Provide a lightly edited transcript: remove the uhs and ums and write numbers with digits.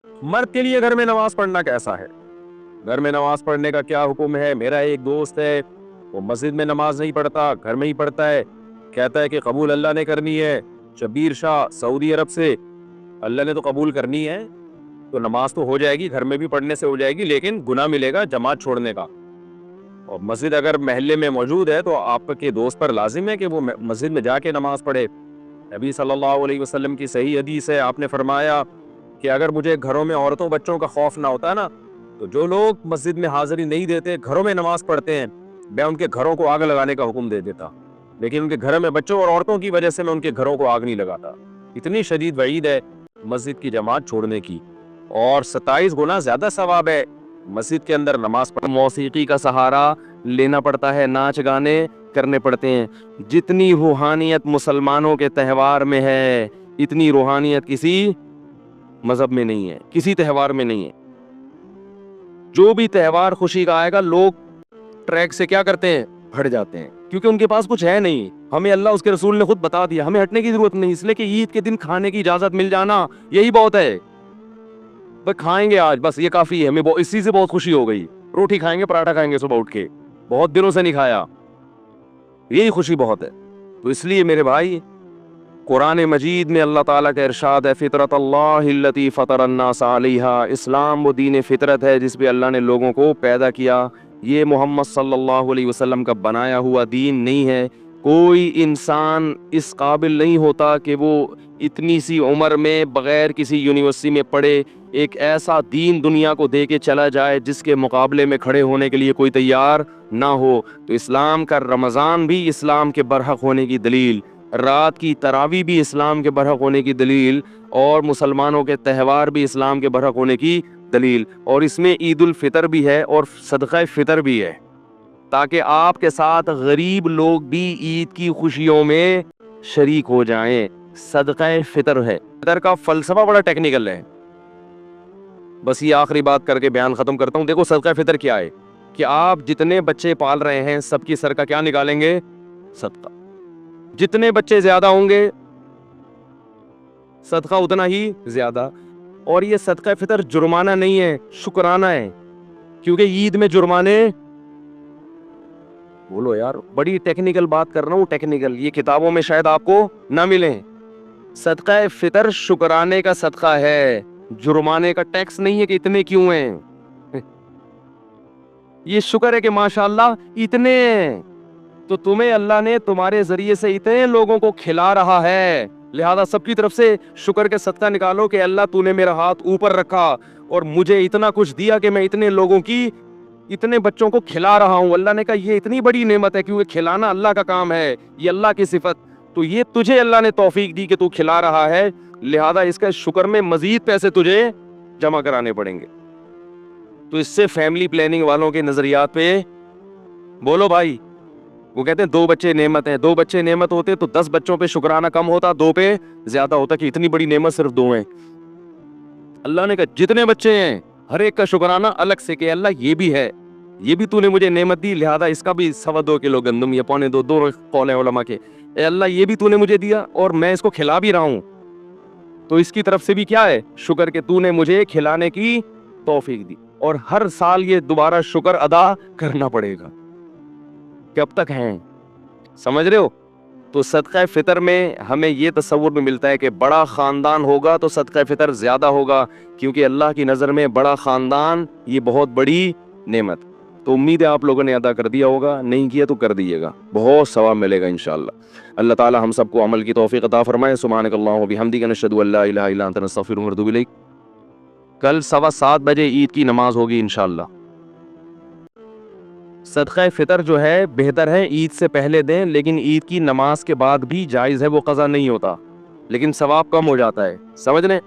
مرد کے لیے گھر میں نماز پڑھنا کیسا ہے؟ گھر میں نماز پڑھنے کا کیا حکم ہے؟ میرا ایک دوست ہے، وہ مسجد میں نماز نہیں پڑھتا، گھر میں ہی پڑھتا ہے، کہتا ہے کہ قبول اللہ نے کرنی ہے، شبیر شاہ سعودی عرب سے، اللہ نے تو قبول کرنی ہے تو نماز تو ہو جائے گی، گھر میں بھی پڑھنے سے ہو جائے گی، لیکن گناہ ملے گا جماعت چھوڑنے کا۔ اور مسجد اگر محلے میں موجود ہے تو آپ کے دوست پر لازم ہے کہ وہ مسجد میں جا کے نماز پڑھے۔ نبی صلی اللہ علیہ وسلم کی صحیح حدیث ہے، آپ نے فرمایا کہ اگر مجھے گھروں میں عورتوں بچوں کا خوف نہ ہوتا نا تو جو لوگ مسجد میں حاضری نہیں دیتے، گھروں میں نماز پڑھتے ہیں، میں ان کے گھروں کو آگ لگانے کا حکم دے دیتا، لیکن ان کے گھر میں بچوں اور عورتوں کی وجہ سے میں ان کے گھروں کو آگ نہیں لگاتا۔ اتنی شدید وعید ہے مسجد کی جماعت چھوڑنے کی، اور 27 گنا زیادہ ثواب ہے مسجد کے اندر نماز پڑھنا۔ موسیقی کا سہارا لینا پڑتا ہے، ناچ گانے کرنے پڑتے ہیں۔ جتنی روحانیت مسلمانوں کے تہوار میں ہے اتنی روحانیت کسی مذہب میں نہیں ہے، کسی تہوار میں نہیں ہے۔ جو بھی تہوار خوشی کا آئے گا لوگ ٹریک سے کیا کرتے ہیں؟ ہٹ جاتے ہیں، کیونکہ ان کے پاس کچھ ہے نہیں۔ ہمیں اللہ اس کے رسول نے خود بتا دیا، ہمیں ہٹنے کی ضرورت نہیں، اس لیے کہ عید کے دن کھانے کی اجازت مل جانا یہی بہت ہے۔ بس کھائیں گے آج، بس یہ کافی ہے، ہمیں اسی سے بہت خوشی ہو گئی۔ روٹی کھائیں گے، پراٹھا کھائیں گے صبح اٹھ کے، بہت دنوں سے نہیں کھایا، یہی خوشی بہت ہے۔ تو اس لیے میرے بھائی، قرآن مجید میں اللہ تعالیٰ کا ارشاد ہے، فطرت اللہ التی فطر الناس علیہا، اسلام وہ دین فطرت ہے جس پہ اللہ نے لوگوں کو پیدا کیا، یہ محمد صلی اللہ علیہ وسلم کا بنایا ہوا دین نہیں ہے۔ کوئی انسان اس قابل نہیں ہوتا کہ وہ اتنی سی عمر میں بغیر کسی یونیورسٹی میں پڑھے ایک ایسا دین دنیا کو دے کے چلا جائے جس کے مقابلے میں کھڑے ہونے کے لیے کوئی تیار نہ ہو۔ تو اسلام کا رمضان بھی اسلام کے برحق ہونے کی دلیل، رات کی تراویح بھی اسلام کے برحق ہونے کی دلیل، اور مسلمانوں کے تہوار بھی اسلام کے برحق ہونے کی دلیل، اور اس میں عید الفطر بھی ہے اور صدقہ فطر بھی ہے، تاکہ آپ کے ساتھ غریب لوگ بھی عید کی خوشیوں میں شریک ہو جائیں۔ صدقہ فطر ہے، فطر کا فلسفہ بڑا ٹیکنیکل ہے، بس یہ آخری بات کر کے بیان ختم کرتا ہوں۔ دیکھو صدقہ فطر کیا ہے کہ آپ جتنے بچے پال رہے ہیں سب کی سر کا کیا نکالیں گے؟ صدقہ۔ جتنے بچے زیادہ ہوں گے صدقہ اتنا ہی زیادہ۔ اور یہ صدقہ فطر جرمانہ نہیں ہے، شکرانہ ہے، کیونکہ عید میں جرمانے، بولو یار بڑی ٹیکنیکل بات کر رہا ہوں، ٹیکنیکل، یہ کتابوں میں شاید آپ کو نہ ملیں۔ صدقہ فطر شکرانے کا صدقہ ہے، جرمانے کا ٹیکس نہیں ہے کہ اتنے کیوں ہیں۔ یہ شکر ہے کہ ماشاءاللہ اتنے ہیں، تو تمہیں اللہ نے تمہارے ذریعے سے اتنے لوگوں کو کھلا رہا ہے، لہذا سب کی طرف سے شکر کے صدقہ نکالو کہ اللہ تو نے میرا ہاتھ اوپر رکھا اور مجھے اتنا کچھ دیا کہ میں اتنے لوگوں کی، اتنے بچوں کو کھلا رہا ہوں۔ اللہ نے کہا یہ اتنی بڑی نعمت ہے، کیونکہ کھلانا اللہ کا کام ہے، یہ اللہ کی صفت، تو یہ تجھے اللہ نے توفیق دی کہ تو کھلا رہا ہے، لہذا اس کا شکر میں مزید پیسے تجھے جمع کرانے پڑیں گے۔ تو اس سے فیملی پلاننگ والوں کے نظریات پہ بولو بھائی، وہ کہتے ہیں 2 بچے نعمت ہیں، 2 بچے نعمت ہوتے تو 10 بچوں پہ شکرانہ کم ہوتا، 2 پہ زیادہ ہوتا، کہ اتنی بڑی نعمت صرف 2 ہیں۔ اللہ نے کہا جتنے بچے ہیں ہر ایک کا شکرانہ الگ سے، کہ اللہ یہ بھی ہے، یہ بھی تو نے مجھے نعمت دی، لہذا اس کا بھی 2.25 کلو گندم یا 2.25 دو قول ہیں علماء کے، اے اللہ یہ بھی تو نے مجھے دیا اور میں اس کو کھلا بھی رہا ہوں، تو اس کی طرف سے بھی کیا ہے؟ شکر کہ تو نے مجھے کھلانے کی توفیق دی، اور ہر سال یہ دوبارہ شکر ادا کرنا پڑے گا۔ کب تک ہیں؟ سمجھ رہے ہو؟ تو صدقہ فطر میں ہمیں یہ تصور بھی ملتا ہے کہ بڑا خاندان ہوگا تو صدقہ فطر زیادہ ہوگا، کیونکہ اللہ کی نظر میں بڑا خاندان یہ بہت بڑی نعمت۔ تو امید ہے آپ لوگوں نے ادا کر دیا ہوگا، نہیں کیا تو کر دیجیے گا، بہت ثواب ملے گا انشاءاللہ۔ اللہ تعالی ہم سب کو عمل کی توفیق عطا فرمائے۔ سبحانک اللہم و بحمدک، نشہد ان لا الہ الا انت، نستغفرک ونتوب الیک۔ کل 7:15 بجے عید کی نماز ہوگی انشاءاللہ۔ صدقہ فطر جو ہے بہتر ہے عید سے پہلے دیں، لیکن عید کی نماز کے بعد بھی جائز ہے، وہ قضا نہیں ہوتا، لیکن ثواب کم ہو جاتا ہے، سمجھ لیں۔